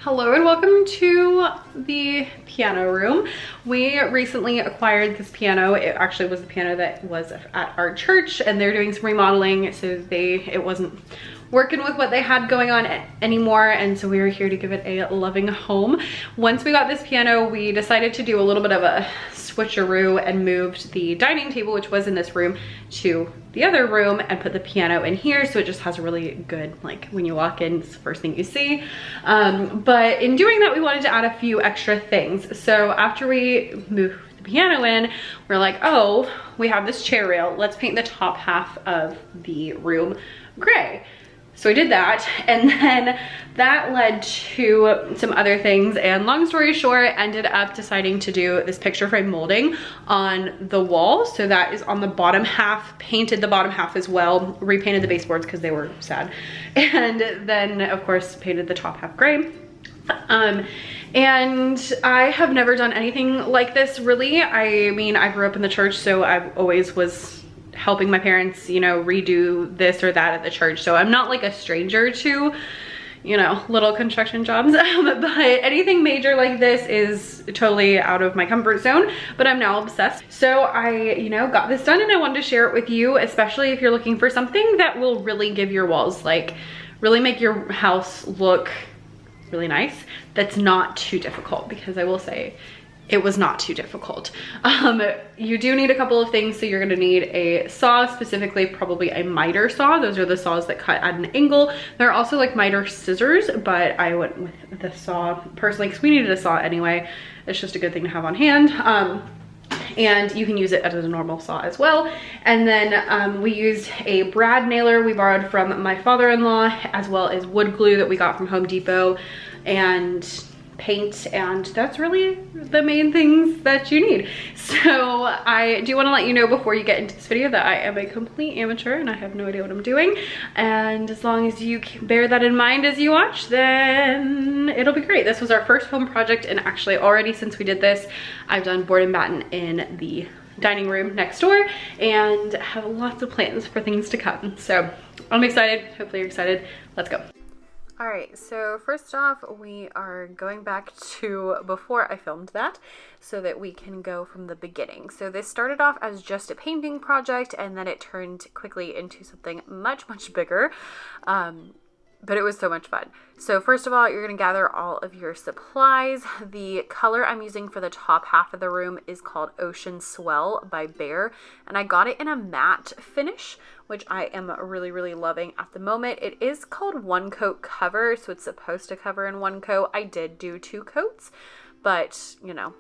Hello and welcome to the piano room. We recently acquired this piano. It actually was the piano that was at our church and they're doing some remodeling, so it wasn't working with what they had going on anymore, and so we were here to give it a loving home. Once we got this piano, we decided to do a little bit of a switcheroo and moved the dining table, which was in this room, to the other room and put the piano in here, so it just has a really good, like, when you walk in, it's the first thing you see. But in doing that, we wanted to add a few extra things. So after we moved the piano in, we're like, oh, we have this chair rail, let's paint the top half of the room gray. So we did that, and then that led to some other things, and long story short, ended up deciding to do this picture frame molding on the wall. So that is on the bottom half, painted the bottom half as well, repainted the baseboards because they were sad, and then of course painted the top half gray. And I have never done anything like this, really. I mean, I grew up in the church, so I always was helping my parents, you know, redo this or that at the church. So I'm not like a stranger to, you know, little construction jobs, but anything major like this is totally out of my comfort zone, but I'm now obsessed. So I, you know, got this done and I wanted to share it with you, especially if you're looking for something that will really give your walls, like, really make your house look really nice. That's not too difficult, because I will say, it was not too difficult. You do need a couple of things. So you're gonna need a saw, specifically probably a miter saw. Those are the saws that cut at an angle. There are also like miter scissors, but I went with the saw personally because we needed a saw anyway. It's just a good thing to have on hand. And you can use it as a normal saw as well. And then we used a brad nailer we borrowed from my father-in-law, as well as wood glue that we got from Home Depot, and paint, and that's really the main things that you need. So I do want to let you know before you get into this video that I am a complete amateur and I have no idea what I'm doing, and as long as you bear that in mind as you watch, then it'll be great. This was our first home project, and actually already since we did this, I've done board and batten in the dining room next door and have lots of plans for things to come. So I'm excited. Hopefully you're excited. Let's go. All right, so first off, we are going back to before I filmed that so that we can go from the beginning. So this started off as just a painting project, and then it turned quickly into something much, much bigger. But it was so much fun. So first of all, you're going to gather all of your supplies. The color I'm using for the top half of the room is called Ocean Swell by Behr, and I got it in a matte finish, which I am really, really loving at the moment. It is called one coat cover, so it's supposed to cover in one coat. I did do 2 coats, but you know,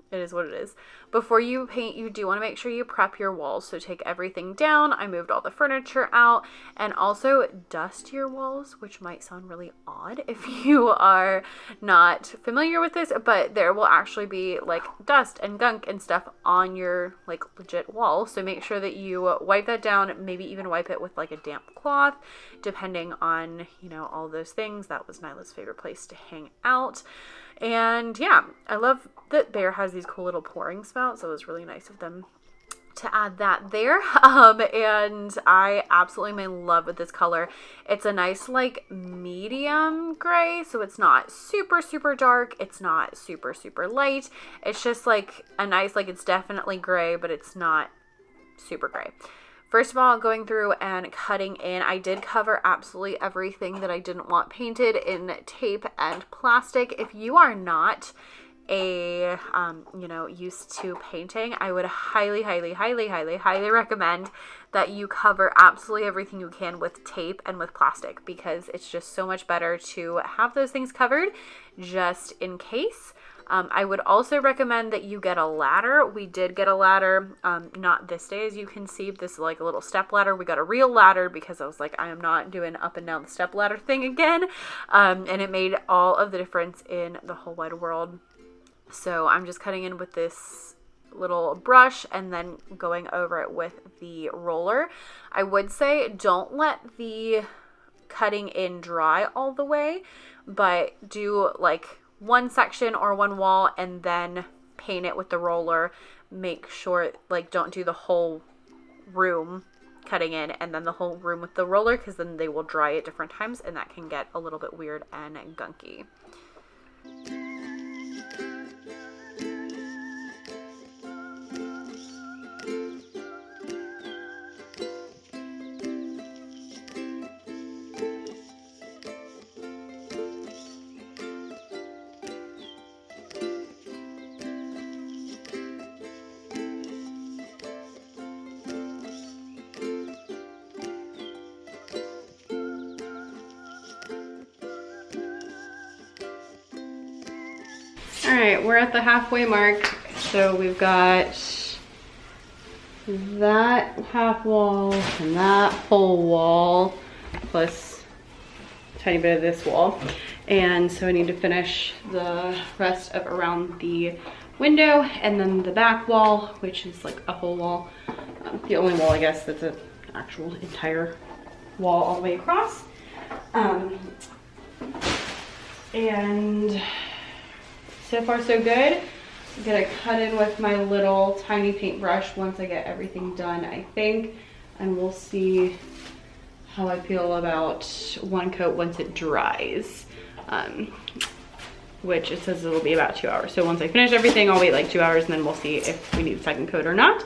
it is what it is. Before you paint, you do want to make sure you prep your walls. So take everything down. I moved all the furniture out, and also dust your walls, which might sound really odd if you are not familiar with this, but there will actually be like dust and gunk and stuff on your like legit wall. So make sure that you wipe that down, maybe even wipe it with like a damp cloth, depending on, you know, all those things. That was Nyla's favorite place to hang out. And yeah, I love that Behr has these cool little pouring spouts, so it was really nice of them to add that there. And I absolutely am in love with this color. It's a nice like medium gray, so it's not super, super dark. It's not super, super light. It's just like a nice, like, it's definitely gray, but it's not super gray. First of all, going through and cutting in, I did cover absolutely everything that I didn't want painted in tape and plastic. If you are not a, you know, used to painting, I would highly, highly, highly, highly, highly recommend that you cover absolutely everything you can with tape and with plastic, because it's just so much better to have those things covered just in case. I would also recommend that you get a ladder. We did get a ladder, not this day, as you can see. This is like a little step ladder. We got a real ladder because I was like, I am not doing up and down the step ladder thing again. And it made all of the difference in the whole wide world. So I'm just cutting in with this little brush and then going over it with the roller. I would say don't let the cutting in dry all the way, but do like one section or one wall and then paint it with the roller. Make sure, like, don't do the whole room cutting in and then the whole room with the roller, because then they will dry at different times and that can get a little bit weird and gunky. All right, we're at the halfway mark. So we've got that half wall and that whole wall, plus a tiny bit of this wall. And so I need to finish the rest of around the window and then the back wall, which is like a whole wall. The only wall, I guess, that's an actual entire wall all the way across. And so far so good. I'm gonna cut in with my little tiny paintbrush once I get everything done, I think, and we'll see how I feel about one coat once it dries, which it says it'll be about 2 hours. So once I finish everything, I'll wait like 2 hours and then we'll see if we need a second coat or not.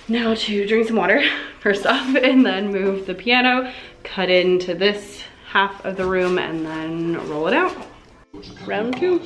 Now to drink some water first off, and then move the piano, cut into this half of the room, and then roll it out. Round 2.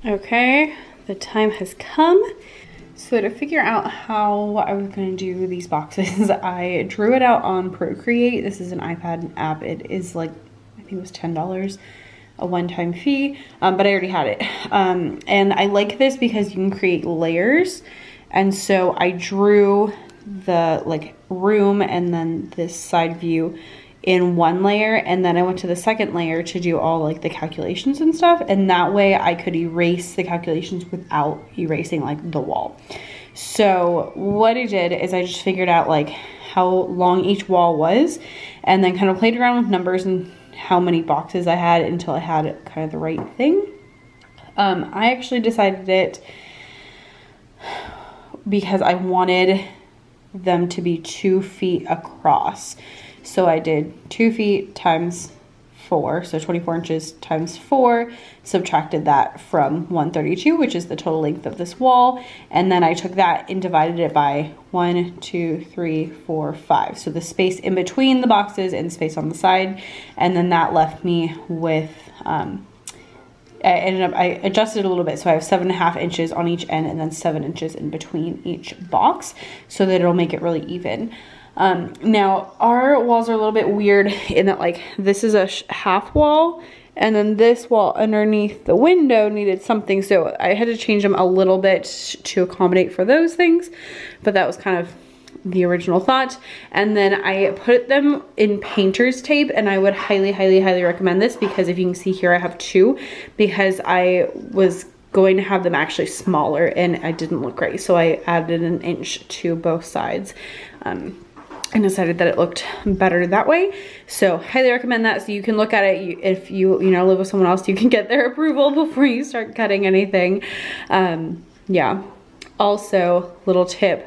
Okay, the time has come. So to figure out how I was going to do these boxes, I drew it out on Procreate. This is an iPad app. It is like, I think it was $10, a one-time fee, but I already had it. And I like this because you can create layers. And so I drew the like room and then this side view in one layer, and then I went to the second layer to do all like the calculations and stuff, and that way I could erase the calculations without erasing like the wall. So what I did is I just figured out like how long each wall was, and then kind of played around with numbers and how many boxes I had until I had kind of the right thing. I actually decided it because I wanted them to be 2 feet across. So I did 2 feet times 4, so 24 inches times 4, subtracted that from 132, which is the total length of this wall, and then I took that and divided it by 1, 2, 3, 4, 5. So the space in between the boxes and space on the side, and then that left me with, I adjusted a little bit, so I have 7.5 inches on each end and then 7 inches in between each box so that it'll make it really even. Now our walls are a little bit weird in that like this is a half wall, and then this wall underneath the window needed something, so I had to change them a little bit to accommodate for those things, but that was kind of the original thought. And then I put them in painter's tape, and I would highly recommend this, because if you can see here I have 2, because I was going to have them actually smaller and I didn't look great, so I added an inch to both sides. And decided that it looked better that way. So highly recommend that. So you can look at it. If you live with someone else, you can get their approval before you start cutting anything. Yeah. Also, little tip.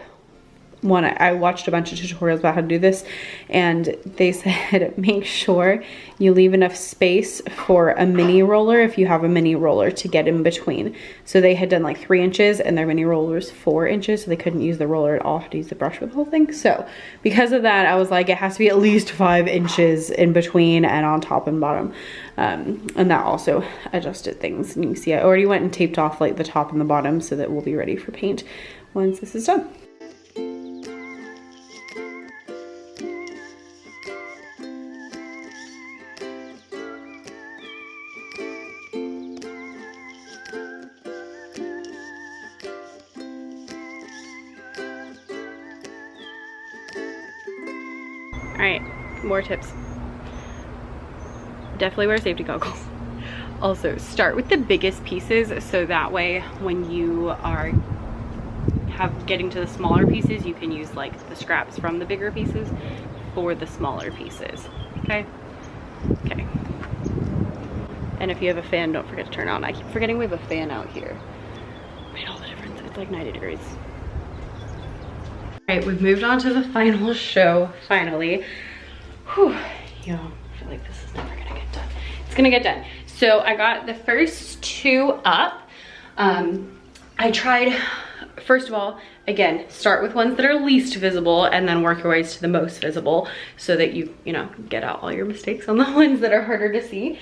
One, I watched a bunch of tutorials about how to do this, and they said make sure you leave enough space for a mini roller if you have a mini roller to get in between. So they had done like 3 inches and their mini roller was 4 inches, so they couldn't use the roller at all, had to use the brush for the whole thing. So because of that, I was like, it has to be at least 5 inches in between and on top and bottom. And that also adjusted things. And you can see I already went and taped off like the top and the bottom so that we'll be ready for paint once this is done. All right, more tips. Definitely wear safety goggles. Also, start with the biggest pieces so that way when you are getting to the smaller pieces, you can use like the scraps from the bigger pieces for the smaller pieces. Okay? Okay. And if you have a fan, don't forget to turn it on. I keep forgetting we have a fan out here. Made all the difference. It's like 90 degrees. All right, we've moved on to the final show, finally. Whew, yo, I feel like this is never gonna get done. It's gonna get done. So I got the first two up. I tried, first of all, again, start with ones that are least visible and then work your ways to the most visible so that you know, get out all your mistakes on the ones that are harder to see.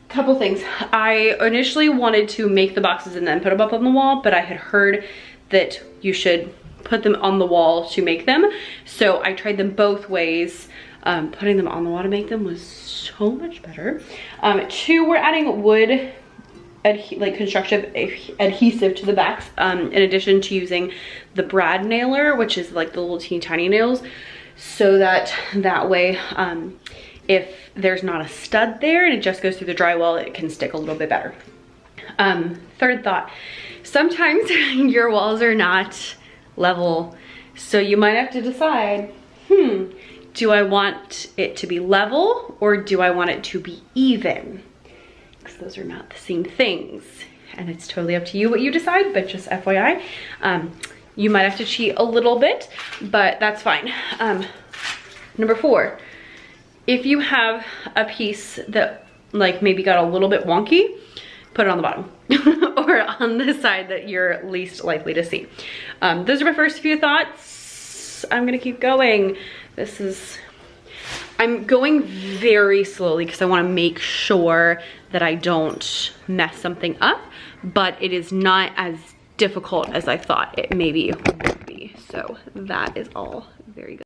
Couple things. I initially wanted to make the boxes and then put them up on the wall, but I had heard that you should put them on the wall to make them. So I tried them both ways. Putting them on the wall to make them was so much better. Two, we're adding wood like constructive adhesive to the backs, in addition to using the brad nailer, which is like the little teeny tiny nails, so that way if there's not a stud there and it just goes through the drywall, it can stick a little bit better. Third thought, sometimes your walls are not level, so you might have to decide, do I want it to be level or do I want it to be even? Because those are not the same things. And it's totally up to you what you decide, but just FYI, you might have to cheat a little bit, but that's fine. Number 4, if you have a piece that like maybe got a little bit wonky, put it on the bottom or on the side that you're least likely to see. Those are my first few thoughts. I'm gonna keep going. I'm going very slowly because I want to make sure that I don't mess something up, but it is not as difficult as I thought it maybe would be. So that is all very good.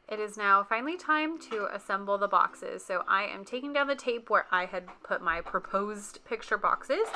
It is now finally time to assemble the boxes. So I am taking down the tape where I had put my proposed picture boxes.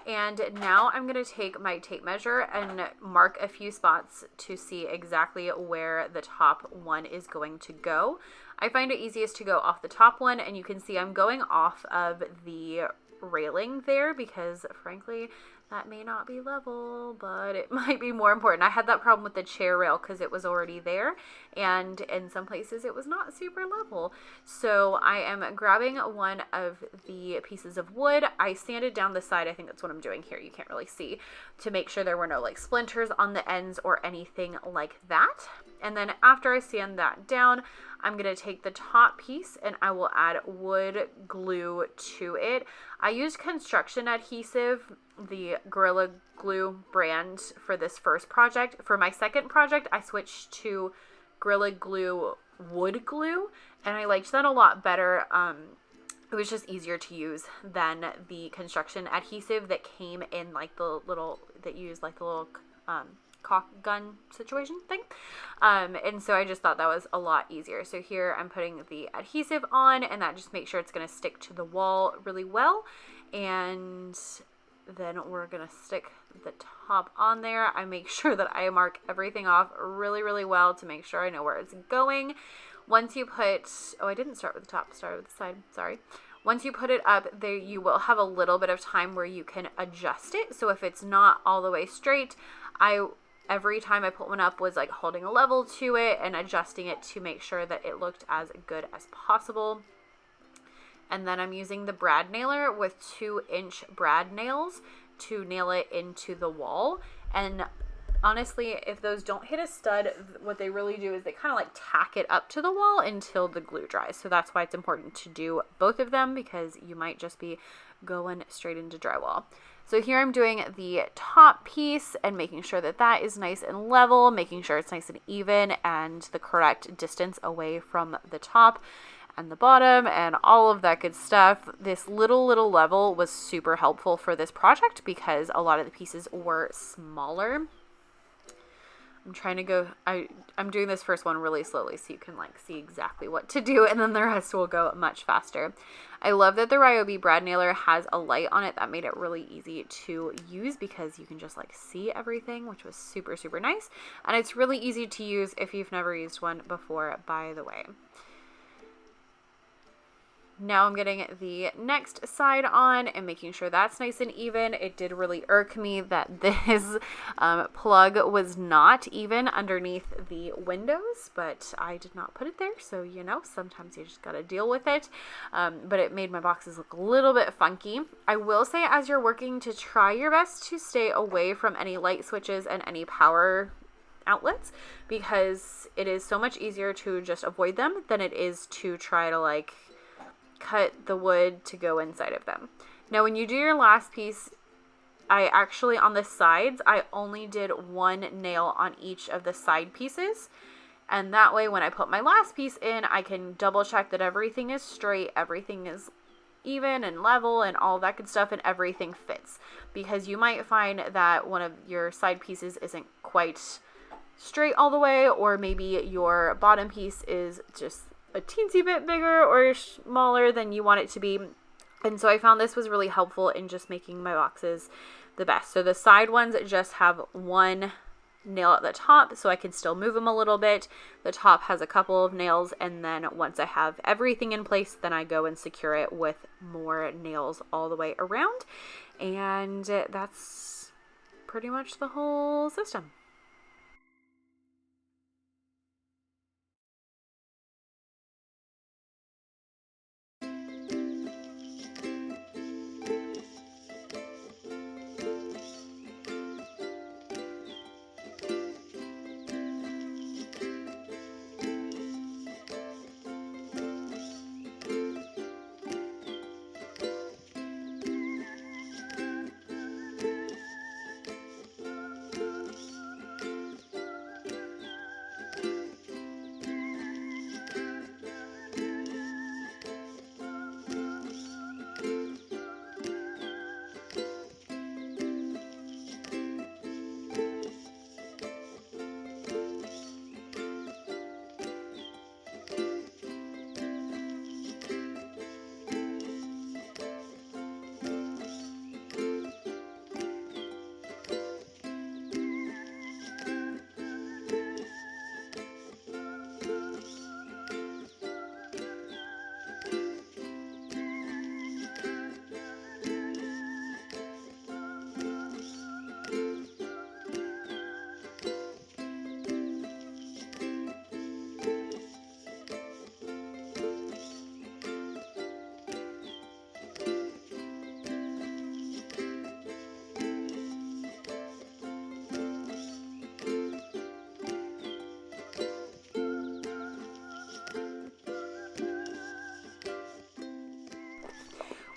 And now I'm going to take my tape measure and mark a few spots to see exactly where the top one is going to go. I find it easiest to go off the top one, and you can see I'm going off of the railing there because frankly that may not be level, but it might be more important. I had that problem with the chair rail because it was already there, and in some places it was not super level. So I am grabbing one of the pieces of wood. I sanded down the side. I think that's what I'm doing here. You can't really see, to make sure there were no like splinters on the ends or anything like that. And then after I sand that down, I'm going to take the top piece and I will add wood glue to it. I used construction adhesive, the Gorilla Glue brand, for this first project. For my second project, I switched to Gorilla Glue wood glue, and I liked that a lot better. It was just easier to use than the construction adhesive that came in like the little, that used like the little caulk gun situation thing. And so I just thought that was a lot easier. So here I'm putting the adhesive on, and that just makes sure it's going to stick to the wall really well. And then we're going to stick the top on there. I make sure that I mark everything off really, really well to make sure I know where it's going. Once you put, oh, I didn't start with the top, started with the side, sorry. Once you put it up there, you will have a little bit of time where you can adjust it. So if it's not all the way straight, every time I put one up was like holding a level to it and adjusting it to make sure that it looked as good as possible. And then I'm using the brad nailer with 2-inch brad nails to nail it into the wall. And honestly, if those don't hit a stud, what they really do is they kind of like tack it up to the wall until the glue dries. So that's why it's important to do both of them, because you might just be going straight into drywall. So here I'm doing the top piece and making sure that that is nice and level, making sure it's nice and even and the correct distance away from the top and the bottom and all of that good stuff. This little level was super helpful for this project because a lot of the pieces were smaller. I'm trying to go, I'm doing this first one really slowly so you can like see exactly what to do, and then the rest will go much faster. I love that the Ryobi brad nailer has a light on it that made it really easy to use because you can just like see everything, which was super, super nice. And it's really easy to use if you've never used one before, by the way. Now I'm getting the next side on and making sure that's nice and even. It did really irk me that this plug was not even underneath the windows, but I did not put it there. So, you know, sometimes you just got to deal with it. But it made my boxes look a little bit funky. I will say, as you're working, to try your best to stay away from any light switches and any power outlets, because it is so much easier to just avoid them than it is to try to like cut the wood to go inside of them. Now, when you do your last piece, I actually, on the sides, I only did one nail on each of the side pieces. And that way, when I put my last piece in, I can double check that everything is straight, everything is even and level and all that good stuff, and everything fits. Because you might find that one of your side pieces isn't quite straight all the way, or maybe your bottom piece is just a teensy bit bigger or smaller than you want it to be. And so I found this was really helpful in just making my boxes the best. So the side ones just have one nail at the top, so I can still move them a little bit. The top has a couple of nails, and then once I have everything in place, then I go and secure it with more nails all the way around. And that's pretty much the whole system.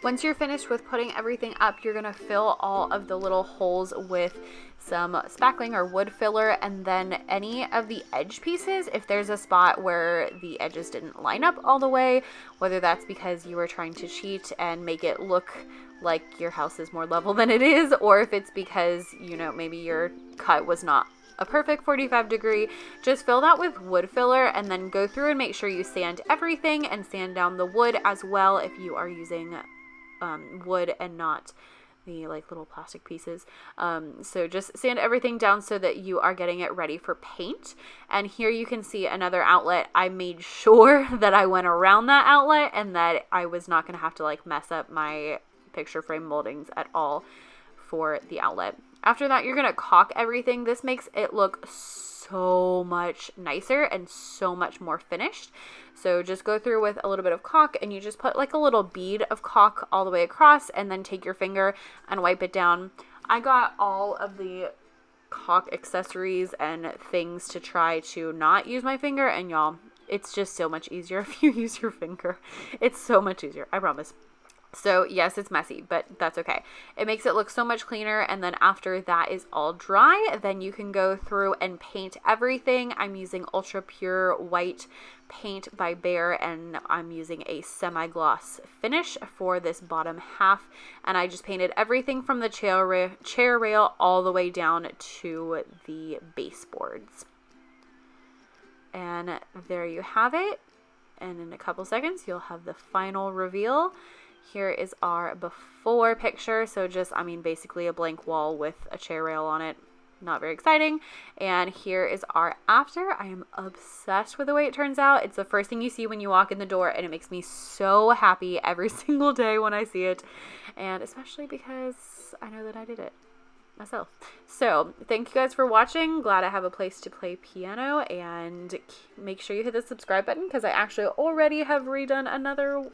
Once you're finished with putting everything up, you're going to fill all of the little holes with some spackling or wood filler, and then any of the edge pieces, if there's a spot where the edges didn't line up all the way, whether that's because you were trying to cheat and make it look like your house is more level than it is, or if it's because, you know, maybe your cut was not a perfect 45 degree, just fill that with wood filler and then go through and make sure you sand everything and sand down the wood as well if you are using wood and not the like little plastic pieces. So just sand everything down so that you are getting it ready for paint. And here you can see another outlet. I made sure that I went around that outlet and that I was not going to have to like mess up my picture frame moldings at all for the outlet. After that, you're going to caulk everything. This makes it look so much nicer and so much more finished. So just go through with a little bit of caulk and you just put like a little bead of caulk all the way across and then take your finger and wipe it down. I got all of the caulk accessories and things to try to not use my finger, and y'all, it's just so much easier if you use your finger. It's so much easier, I promise. So yes, it's messy, but that's okay. It makes it look so much cleaner. And then after that is all dry, then you can go through and paint everything. I'm using Ultra Pure White paint by Behr, and I'm using a semi-gloss finish for this bottom half. And I just painted everything from the chair rail all the way down to the baseboards. And there you have it. And in a couple seconds, you'll have the final reveal. Here is our before picture. So just, I mean, basically a blank wall with a chair rail on it. Not very exciting. And here is our after. I am obsessed with the way it turns out. It's the first thing you see when you walk in the door, and it makes me so happy every single day when I see it. And especially because I know that I did it myself. So thank you guys for watching. Glad I have a place to play piano, and make sure you hit the subscribe button because I actually already have redone another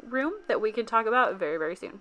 room that we can talk about very, very soon.